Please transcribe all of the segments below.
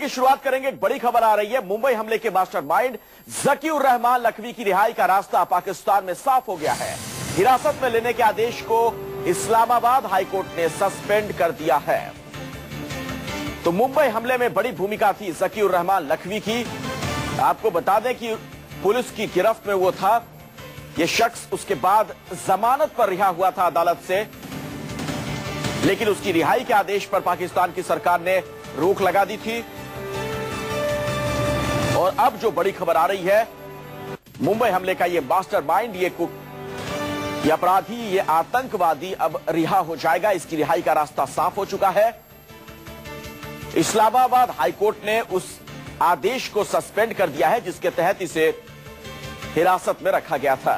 की शुरुआत करेंगे। एक बड़ी खबर आ रही है, मुंबई हमले के मास्टरमाइंड ज़कीउर रहमान लखवी की रिहाई का रास्ता पाकिस्तान में साफ हो गया है। हिरासत में लेने के आदेश को इस्लामाबाद हाईकोर्ट ने सस्पेंड कर दिया है। तो मुंबई हमले में बड़ी भूमिका थी ज़कीउर रहमान लखवी की। आपको बता दें कि पुलिस की गिरफ्त में वो था। ये शख्स उसके बाद जमानत पर रिहा हुआ था अदालत से, लेकिन उसकी रिहाई के आदेश पर पाकिस्तान की सरकार ने रोक लगा दी थी। और अब जो बड़ी खबर आ रही है, मुंबई हमले का ये मास्टरमाइंड, ये अपराधी, ये आतंकवादी अब रिहा हो जाएगा। इसकी रिहाई का रास्ता साफ हो चुका है। इस्लामाबाद हाईकोर्ट ने उस आदेश को सस्पेंड कर दिया है जिसके तहत इसे हिरासत में रखा गया था।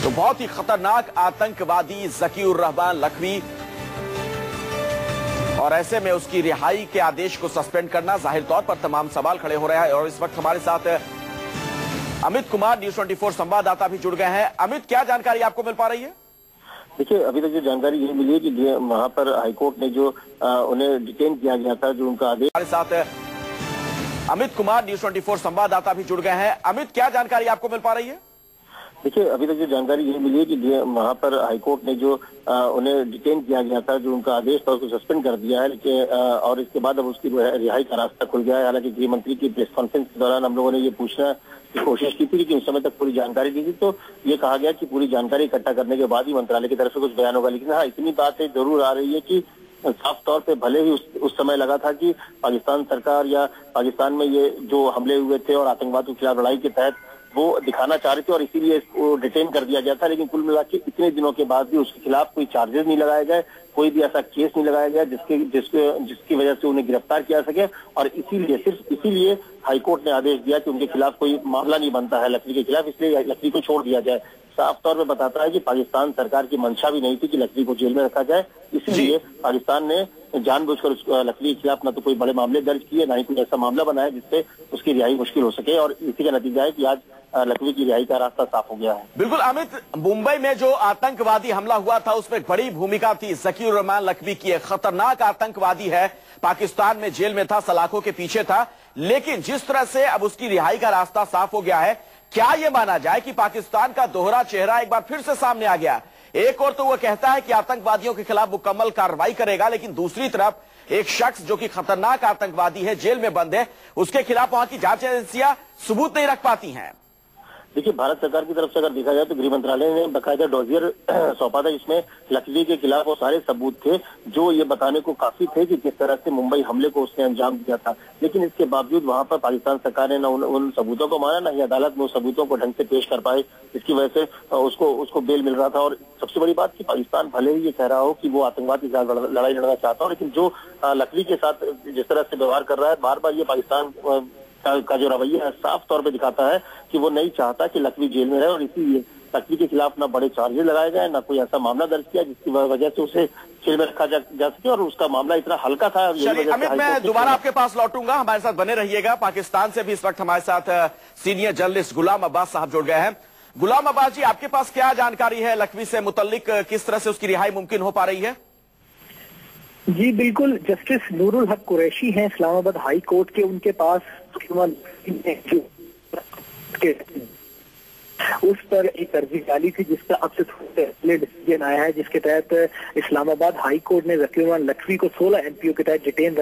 तो बहुत ही खतरनाक आतंकवादी ज़कीउर रहमान लखवी, और ऐसे में उसकी रिहाई के आदेश को सस्पेंड करना, जाहिर तौर पर तमाम सवाल खड़े हो रहे हैं। और इस वक्त हमारे साथ अमित कुमार, न्यूज़ 24 संवाददाता भी जुड़ गए हैं। अमित, क्या जानकारी आपको मिल पा रही है? देखिए, अभी तक जो जानकारी ये मिली है कि वहां पर हाईकोर्ट ने जो उन्हें डिटेन किया गया था, जो उनका आदेश। हमारे साथ अमित कुमार, न्यूज़ 24 संवाददाता भी जुड़ गए हैं। अमित, क्या जानकारी आपको मिल पा रही है? देखिए, अभी तक जो जानकारी ये मिली है कि वहां पर हाईकोर्ट ने जो उन्हें डिटेन किया गया था, जो उनका आदेश था, उसको सस्पेंड कर दिया है। और इसके बाद अब उसकी रिहाई का रास्ता खुल गया है। हालांकि गृह मंत्री की प्रेस कॉन्फ्रेंस के दौरान हम लोगों ने ये पूछने की कोशिश की थी कि उस समय तक पूरी जानकारी दी थी, तो ये कहा गया कि पूरी जानकारी इकट्ठा करने के बाद ही मंत्रालय की तरफ से कुछ बयान होगा। लेकिन हाँ, इतनी बात जरूर आ रही है कि साफ तौर पे भले ही उस समय लगा था कि पाकिस्तान सरकार या पाकिस्तान में ये जो हमले हुए थे और आतंकवाद के खिलाफ लड़ाई के तहत वो दिखाना चाह रहे थे और इसीलिए इसको डिटेन कर दिया गया था। लेकिन कुल मिला के इतने दिनों के बाद भी उसके खिलाफ कोई चार्जेस नहीं लगाए गए, कोई भी ऐसा केस नहीं लगाया गया जिसकी वजह से उन्हें गिरफ्तार किया सके। और सिर्फ इसीलिए हाईकोर्ट ने आदेश दिया कि उनके खिलाफ कोई मामला नहीं बनता है लखवी के खिलाफ, इसलिए लखवी को छोड़ दिया जाए। साफ तौर पर बताता है कि पाकिस्तान सरकार की मंशा भी नहीं थी कि लखवी को जेल में रखा जाए, इसीलिए पाकिस्तान ने जानबूझकर लखवी के खिलाफ न तो कोई बड़े मामले दर्ज किए, ना ही कोई ऐसा मामला बनाया जिससे उसकी रिहाई मुश्किल हो सके। और इसी का नतीजा है कि आज लखवी की रिहाई का रास्ता साफ हो गया है। बिल्कुल अमित, मुंबई में जो आतंकवादी हमला हुआ था उसमें बड़ी भूमिका थी ज़कीउर रहमान लखवी की। एक खतरनाक आतंकवादी है, पाकिस्तान में जेल में था, सलाखों के पीछे था। लेकिन जिस तरह से अब उसकी रिहाई का रास्ता साफ हो गया है, क्या यह माना जाए कि पाकिस्तान का दोहरा चेहरा एक बार फिर से सामने आ गया? एक और तो वह कहता है कि आतंकवादियों के खिलाफ मुकम्मल कार्रवाई करेगा, लेकिन दूसरी तरफ एक शख्स जो कि खतरनाक आतंकवादी है, जेल में बंद है, उसके खिलाफ वहां की जांच एजेंसियां सबूत नहीं रख पाती हैं। देखिए, भारत सरकार की तरफ से अगर देखा जाए तो गृह मंत्रालय ने बकायदा डॉसियर सौंपा था, जिसमें लखवी के खिलाफ वो सारे सबूत थे जो ये बताने को काफी थे कि किस तरह से मुंबई हमले को उसने अंजाम दिया था। लेकिन इसके बावजूद वहां पर पाकिस्तान सरकार ने न उन सबूतों को माना, न ही अदालत में उन सबूतों को ढंग से पेश कर पाए, जिसकी वजह से उसको बेल मिल रहा था। और सबसे बड़ी बात कि पाकिस्तान भले ही ये कह रहा हो कि वो आतंकवाद के साथ लड़ाई लड़ना चाहता हो, लेकिन जो लखवी के साथ जिस तरह से व्यवहार कर रहा है, बार बार ये पाकिस्तान का जो रवैया है साफ तौर पे दिखाता है कि वो नहीं चाहता कि लखवी जेल में रहे। और इसीलिए लखवी के खिलाफ ना बड़े चार्जेस लगाए गए, ना कोई ऐसा मामला दर्ज किया जिसकी वजह से उसे जेल में रखा जा सके। और उसका मामला इतना हल्का था। अमित, मैं दोबारा आपके पास लौटूंगा, हमारे साथ बने रहिएगा। पाकिस्तान से भी इस वक्त हमारे साथ सीनियर जर्नलिस्ट गुलाम अब्बास साहब जुड़ गए हैं। गुलाम अब्बास जी, आपके पास क्या जानकारी है लखवी से मुतल्लिक? किस तरह से उसकी रिहाई मुमकिन हो पा रही है? जी बिल्कुल, जस्टिस नूरुल हक कुरैशी हैं इस्लामाबाद हाई कोर्ट के। उनके पास उस पर एक अर्जी डाली थी जिसका अब से थोड़े पहले डिसीजन आया है, जिसके तहत इस्लामाबाद हाई कोर्ट ने ज़कीउर रहमान लखवी को 16 MPO के तहत डिटेन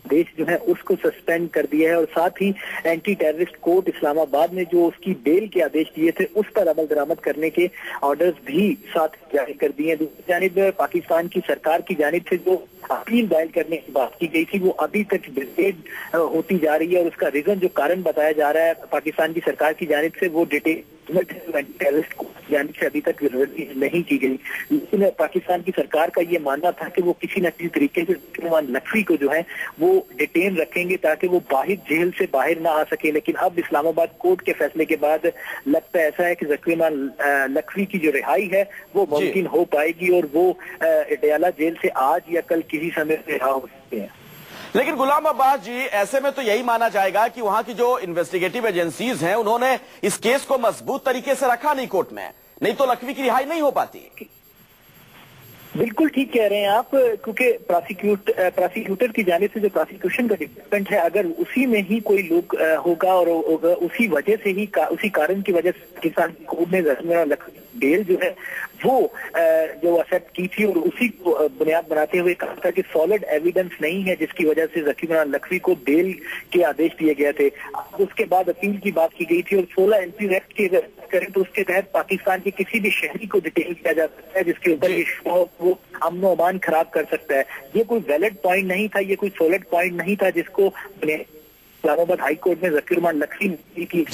आदेश जो है उसको सस्पेंड कर दिया है। और साथ ही एंटी टेररिस्ट कोर्ट इस्लामाबाद ने जो उसकी बेल के आदेश दिए थे उस पर अमल दरामद करने के ऑर्डर्स भी साथ जारी कर दिए हैं। दूसरी जानिब पाकिस्तान की सरकार की जानिब से जो अपील दायर करने की बात की गई थी वो अभी तक डिटेन होती जा रही है। और उसका रीजन, जो कारण बताया जा रहा है पाकिस्तान की सरकार की जानिब से, वो डिटेन टेररिस्ट को जानिब से अभी तक रिलीज नहीं की गई। लेकिन पाकिस्तान की सरकार का ये मानना था कि वो किसी न किसी तरीके से लखवी को जो है वो डिटेन रखेंगे ताकि वो बाहर जेल से बाहर ना आ सके। लेकिन अब इस्लामाबाद कोर्ट के फैसले के बाद लगता ऐसा है कि ज़कीउर लखवी की जो रिहाई है वो मुमकिन हो पाएगी और वो अडयाला जेल से आज या कल किसी समय रिहा हो सकते हैं। लेकिन गुलाम अब्बास जी, ऐसे में तो यही माना जाएगा कि वहां की जो इन्वेस्टिगेटिव एजेंसीज हैं उन्होंने इस केस को मजबूत तरीके से रखा नहीं कोर्ट में, नहीं तो लखवी की रिहाई नहीं हो पाती। बिल्कुल ठीक कह रहे हैं आप, क्योंकि प्रोसिक्यूटर की जानिब से जो प्रोसिक्यूशन का डिपार्टमेंट है, अगर उसी में ही कोई लोग होगा और उसी वजह से ही उसी कारण की वजह से किसान कोर्ट ने बेल जो है वो जो एक्सेप्ट की थी और उसी को बुनियाद बनाते हुए कहा था कि सॉलिड एविडेंस नहीं है जिसकी वजह से ज़की उर लखवी को बेल के आदेश दिए गए थे। उसके बाद अपील की बात की गई थी और 16 एमपी एक्ट की अगर करें तो उसके तहत पाकिस्तान के किसी भी शहरी को डिटेन किया जा सकता है जिसके ऊपर ये वो अमन व अमान खराब कर सकता है। ये कोई वैलिड पॉइंट नहीं था, ये कोई सॉलिड पॉइंट नहीं था जिसको इस्लामाबाद हाई कोर्ट ने ज़की उर लखवी की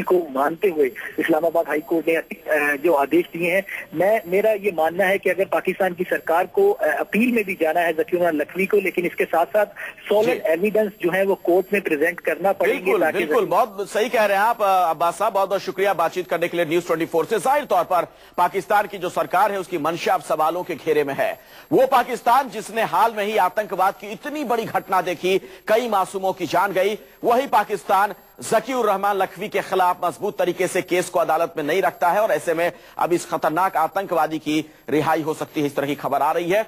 को मानते हुए इस्लामाबाद हाई कोर्ट ने जो आदेश दिए हैं। मेरा ये मानना है कि अगर पाकिस्तान की सरकार को अपील में भी जाना है ज़की उर लखवी को, लेकिन इसके साथ साथ सॉलिड एविडेंस जो है वो कोर्ट में प्रेजेंट करना पड़ेगा। बिल्कुल, बहुत सही कह रहे हैं आप अब्बास साहब, बहुत बहुत शुक्रिया बातचीत करने के लिए न्यूज़ 24 से। जाहिर तौर पर पाकिस्तान की जो सरकार है उसकी मंशा अब सवालों के घेरे में है। वो पाकिस्तान जिसने हाल में ही आतंकवाद की इतनी बड़ी घटना देखी, कई मासूमों की जान गई, वही पाकिस्तान ज़की उर लखवी के खिलाफ मजबूत तरीके से केस को अदालत में नहीं रखता है और ऐसे में अब इस खतरनाक आतंकवादी की रिहाई हो सकती है, इस तरह की खबर आ रही है।